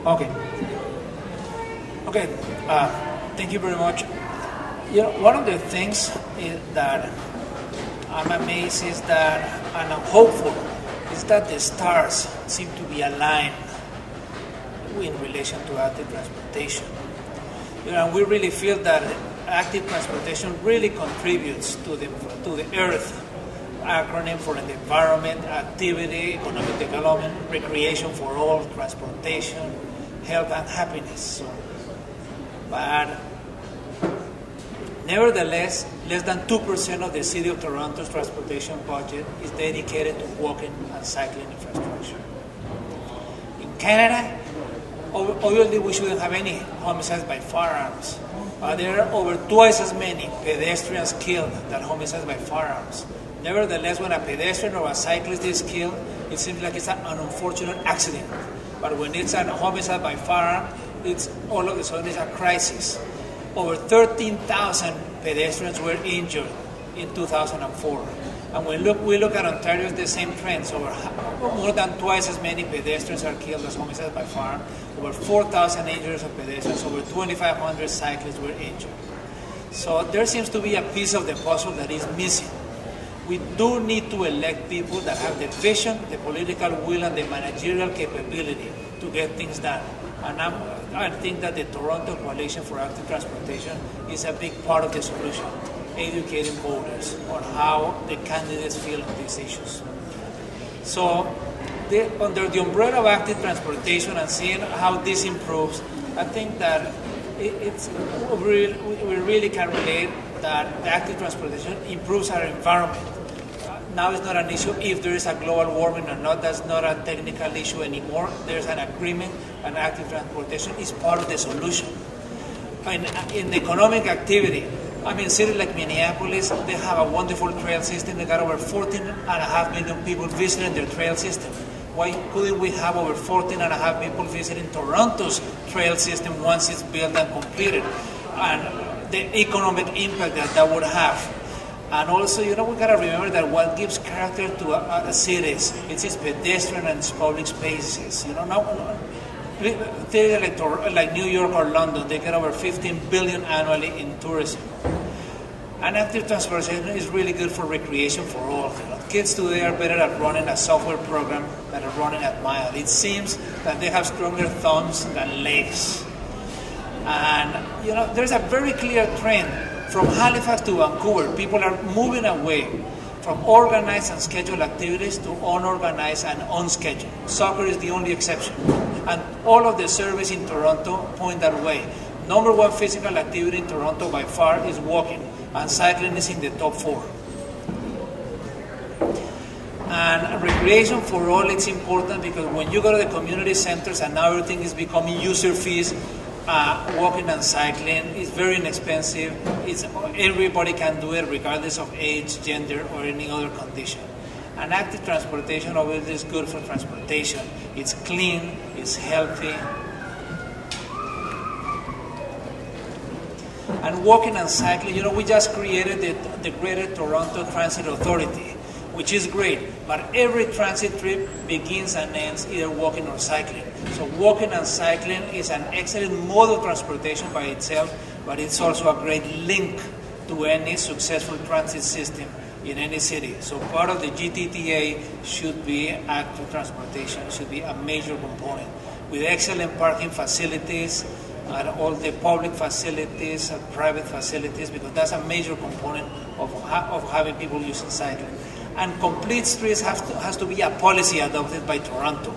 Okay. Okay. Thank you very much. You know, one of the things that I'm amazed is that, and I'm hopeful, is that the stars seem to be aligned in relation to active transportation. You know, we really feel that active transportation really contributes to the Earth acronym for the environment, activity, economic development, recreation for all, transportation, health and happiness. But nevertheless, less than 2% of the City of Toronto's transportation budget is dedicated to walking and cycling infrastructure. In Canada, obviously we shouldn't have any homicides by firearms. There are over twice as many pedestrians killed than homicides by firearms. Nevertheless, when a pedestrian or a cyclist is killed, it seems like it's an unfortunate accident. But when it's a homicide by firearm, it's all of a sudden it's a crisis. Over 13,000 pedestrians were injured in 2004. And when we look at Ontario, it's the same trends. More than twice as many pedestrians are killed as homicides by firearm. Over 4,000 injuries of pedestrians. Over 2,500 cyclists were injured. So there seems to be a piece of the puzzle that is missing. We do need to elect people that have the vision, the political will, and the managerial capability to get things done. And I think that the Toronto Coalition for Active Transportation is a big part of the solution, educating voters on how the candidates feel on these issues. So under the umbrella of active transportation and seeing how this improves, I think that we really can relate that the active transportation improves our environment. Now it's not an issue if there is a global warming or not. That's not a technical issue anymore. There's an agreement, and active transportation is part of the solution. In economic activity, I mean, cities like Minneapolis, they have a wonderful trail system. They got over 14.5 million people visiting their trail system. Why couldn't we have over 14.5 people visiting Toronto's trail system once it's built and completed? And the economic impact that would have. And also, you know, we gotta remember that what gives character to a cities, it's its pedestrian and its public spaces. You know, cities like New York or London, they get over 15 billion annually in tourism. And active transportation is really good for recreation for all. You know, kids today are better at running a software program than at running at mile. It seems that they have stronger thumbs than legs. And, you know, there's a very clear trend. From Halifax to Vancouver, people are moving away from organized and scheduled activities to unorganized and unscheduled. Soccer is the only exception. And all of the surveys in Toronto point that way. Number one physical activity in Toronto by far is walking, and cycling is in the top 4. And recreation for all, it's important because when you go to the community centers and now everything is becoming user fees, walking and cycling is very inexpensive. Everybody can do it regardless of age, gender, or any other condition. And active transportation obviously is good for transportation. It's clean, it's healthy. And walking and cycling, you know, we just created the Greater Toronto Transit Authority, which is great, but every transit trip begins and ends either walking or cycling. So walking and cycling is an excellent mode of transportation by itself, but it's also a great link to any successful transit system in any city. So part of the GTTA should be active transportation, should be a major component, with excellent parking facilities, and all the public facilities and private facilities, because that's a major component of having people using cycling. And complete streets has to be a policy adopted by Toronto.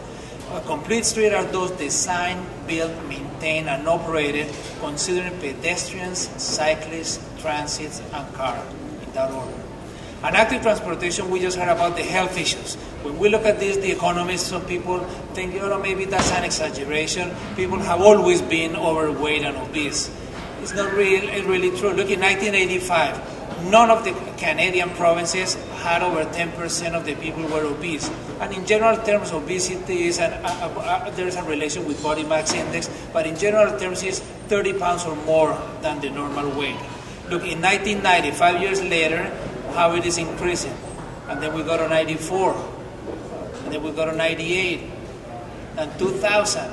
A complete street are those designed, built, maintained, and operated considering pedestrians, cyclists, transits, and cars, in that order. And active transportation, we just heard about the health issues. When we look at this, the economists, some people think, you know, maybe that's an exaggeration. People have always been overweight and obese. It's not really true. Look, in 1985, none of the Canadian provinces had over 10% of the people were obese. And in general terms, obesity is there's a relation with body mass index, but in general terms, it's 30 pounds or more than the normal weight. Look, in 1990, 5 years later, how it is increasing. And then we go to 94, and then we go to 98, and 2000,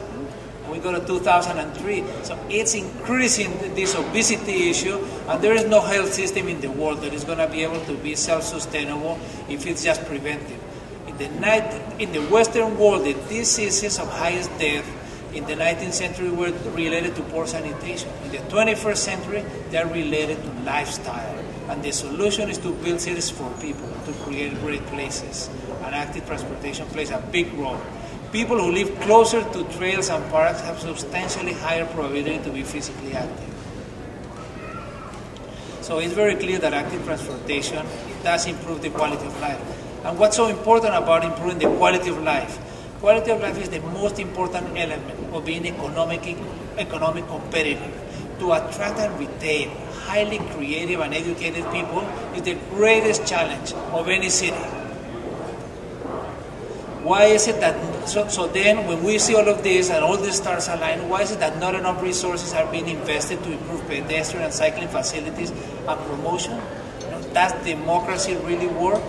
We go to 2003. So it's increasing this obesity issue, and there is no health system in the world that is going to be able to be self-sustainable if it's just preventive. In the Western world, the diseases of highest death in the 19th century were related to poor sanitation. In the 21st century, they're related to lifestyle. And the solution is to build cities for people, to create great places. And active transportation plays a big role. People who live closer to trails and parks have substantially higher probability to be physically active. So it's very clear that active transportation does improve the quality of life. And what's so important about improving the quality of life? Quality of life is the most important element of being economic competitive. To attract and retain highly creative and educated people is the greatest challenge of any city. Why is it that, so then when we see all of this and all the stars align, why is it that not enough resources are being invested to improve pedestrian and cycling facilities and promotion? Does democracy really work?